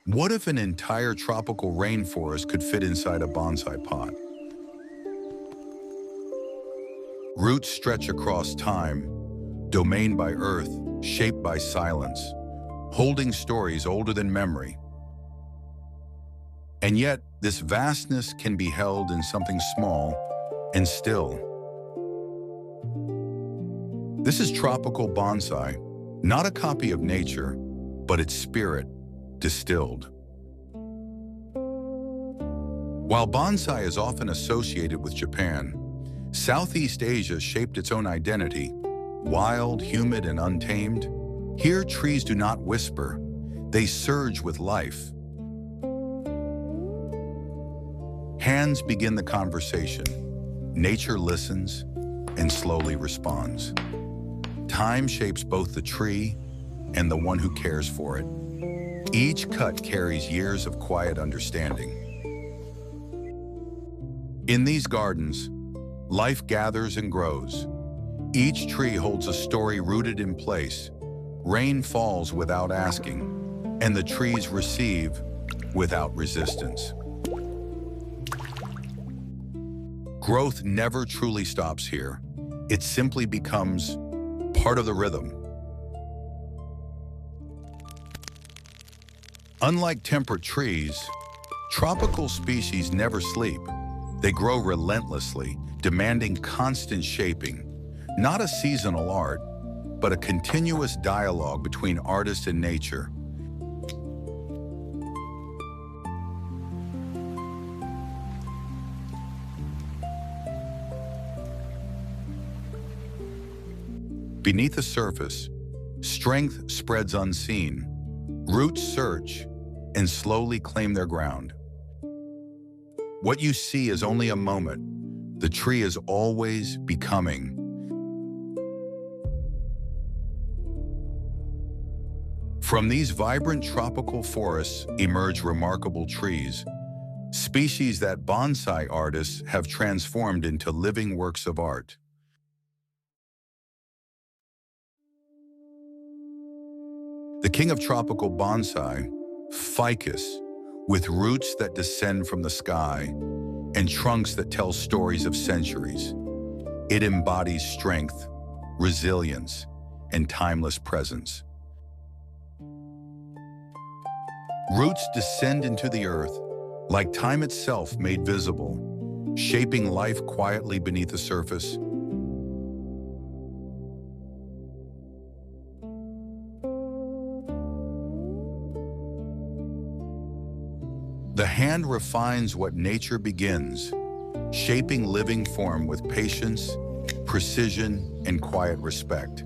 What if an entire tropical rainforest could fit inside a bonsai pot? Roots stretch across time, domained by earth, shaped by silence, holding stories older than memory. And yet, this vastness can be held in something small and still. This is Tropical Bonsai, not a copy of nature, but its spirit distilled. While bonsai is often associated with Japan, Southeast Asia shaped its own identity, wild, humid, and untamed. Here, trees do not whisper, they surge with life. Hands begin the conversation. Nature listens and slowly responds. Time shapes both the tree and the one who cares for it. Each cut carries years of quiet understanding. In these gardens, life gathers and grows. Each tree holds a story rooted in place. Rain falls without asking, and the trees receive without resistance. Growth never truly stops here. It simply becomes part of the rhythm. Unlike temperate trees, tropical species never sleep. They grow relentlessly, demanding constant shaping. Not a seasonal art, but a continuous dialogue between artist and nature. Beneath the surface, strength spreads unseen. Roots search and slowly claim their ground. What you see is only a moment. The tree is always becoming. From these vibrant tropical forests emerge remarkable trees, species that bonsai artists have transformed into living works of art. The king of tropical bonsai, Ficus, with roots that descend from the sky and trunks that tell stories of centuries. It embodies strength, resilience, and timeless presence. Roots descend into the earth, like time itself made visible, shaping life quietly beneath the surface. The hand refines what nature begins, shaping living form with patience, precision, and quiet respect.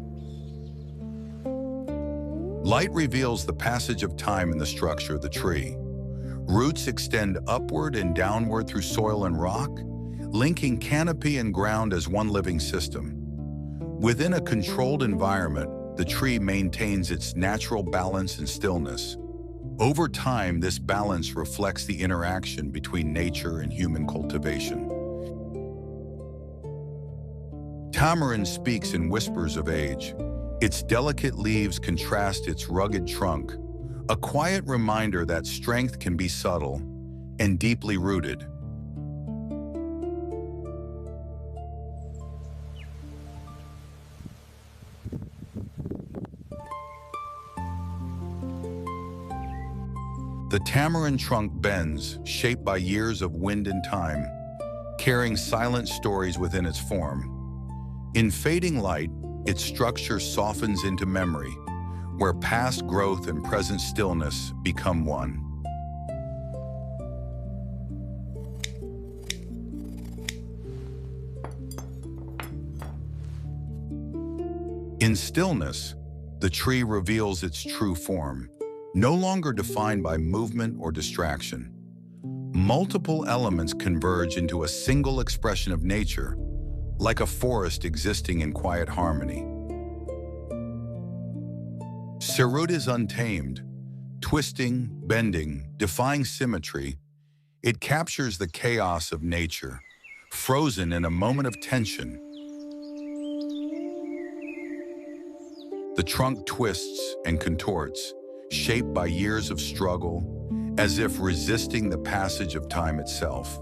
Light reveals the passage of time in the structure of the tree. Roots extend upward and downward through soil and rock, linking canopy and ground as one living system. Within a controlled environment, the tree maintains its natural balance and stillness. Over time, this balance reflects the interaction between nature and human cultivation. Tamarind speaks in whispers of age. Its delicate leaves contrast its rugged trunk, a quiet reminder that strength can be subtle and deeply rooted. The tamarind trunk bends, shaped by years of wind and time, carrying silent stories within its form. In fading light, its structure softens into memory, where past growth and present stillness become one. In stillness, the tree reveals its true form, no longer defined by movement or distraction. Multiple elements converge into a single expression of nature, like a forest existing in quiet harmony. Serut is untamed, twisting, bending, defying symmetry. It captures the chaos of nature, frozen in a moment of tension. The trunk twists and contorts, shaped by years of struggle, as if resisting the passage of time itself.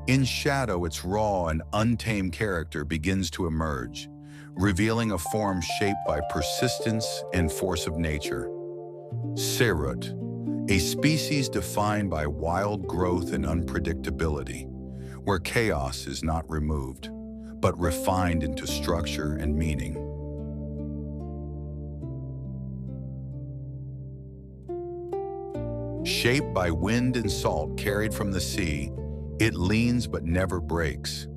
In shadow, its raw and untamed character begins to emerge, revealing a form shaped by persistence and force of nature. Serut, a species defined by wild growth and unpredictability, where chaos is not removed, but refined into structure and meaning. Shaped by wind and salt carried from the sea, it leans but never breaks.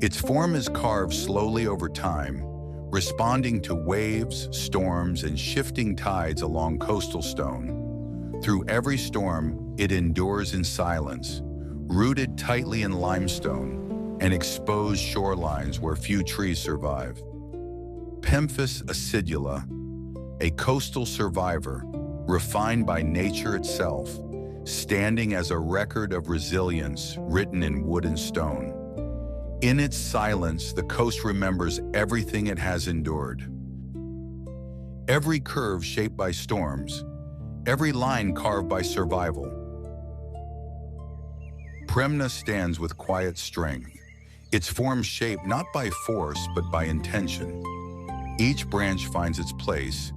Its form is carved slowly over time, responding to waves, storms, and shifting tides along coastal stone. Through every storm, it endures in silence, rooted tightly in limestone and exposed shorelines where few trees survive. Pemphis acidula, a coastal survivor, refined by nature itself, standing as a record of resilience written in wood and stone. In its silence, the coast remembers everything it has endured. Every curve shaped by storms, every line carved by survival. Premna stands with quiet strength, its form shaped not by force but by intention. Each branch finds its place,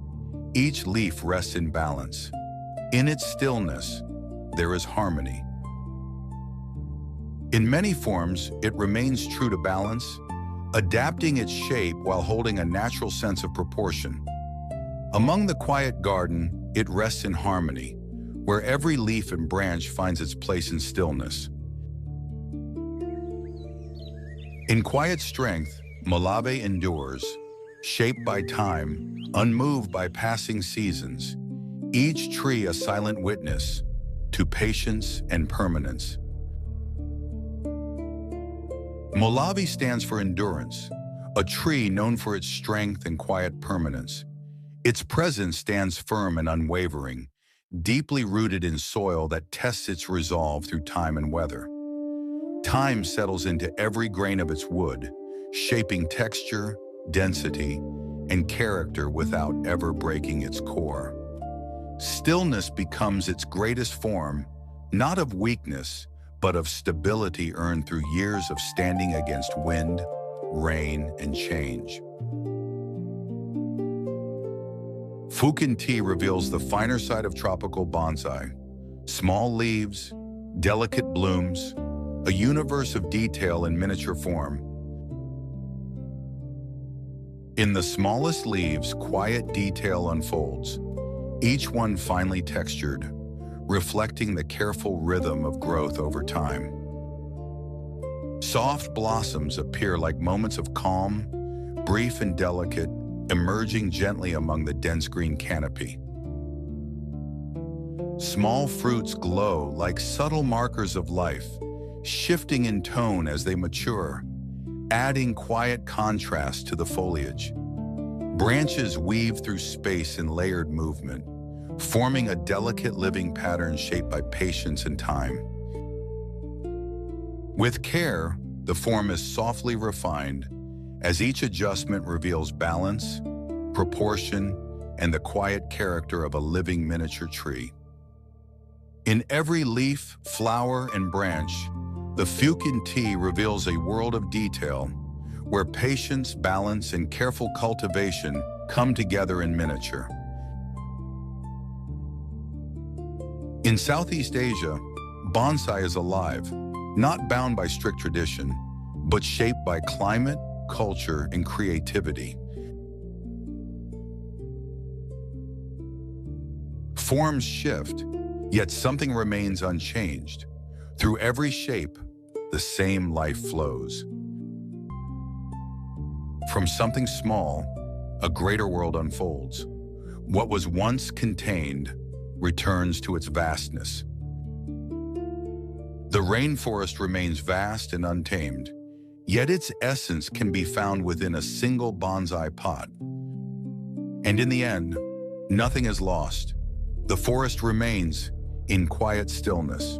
each leaf rests in balance. In its stillness, there is harmony. In many forms, it remains true to balance, adapting its shape while holding a natural sense of proportion. Among the quiet garden, it rests in harmony, where every leaf and branch finds its place in stillness. In quiet strength, Molave endures, shaped by time, unmoved by passing seasons, each tree a silent witness to patience and permanence. Molave stands for endurance, a tree known for its strength and quiet permanence. Its presence stands firm and unwavering, deeply rooted in soil that tests its resolve through time and weather. Time settles into every grain of its wood, shaping texture, density, and character without ever breaking its core. Stillness becomes its greatest form, not of weakness, but of stability earned through years of standing against wind, rain, and change. Fukien Tea reveals the finer side of tropical bonsai. Small leaves, delicate blooms, a universe of detail in miniature form. In the smallest leaves, quiet detail unfolds, each one finely textured, reflecting the careful rhythm of growth over time. Soft blossoms appear like moments of calm, brief and delicate, emerging gently among the dense green canopy. Small fruits glow like subtle markers of life, shifting in tone as they mature, adding quiet contrast to the foliage. Branches weave through space in layered movement, forming a delicate living pattern shaped by patience and time. With care, the form is softly refined as each adjustment reveals balance, proportion, and the quiet character of a living miniature tree. In every leaf, flower, and branch, the Fukien Tea reveals a world of detail where patience, balance, and careful cultivation come together in miniature. In Southeast Asia, bonsai is alive, not bound by strict tradition, but shaped by climate, culture, and creativity. Forms shift, yet something remains unchanged. Through every shape, the same life flows. From something small, a greater world unfolds. What was once contained returns to its vastness. The rainforest remains vast and untamed, yet its essence can be found within a single bonsai pot. And in the end, nothing is lost. The forest remains in quiet stillness,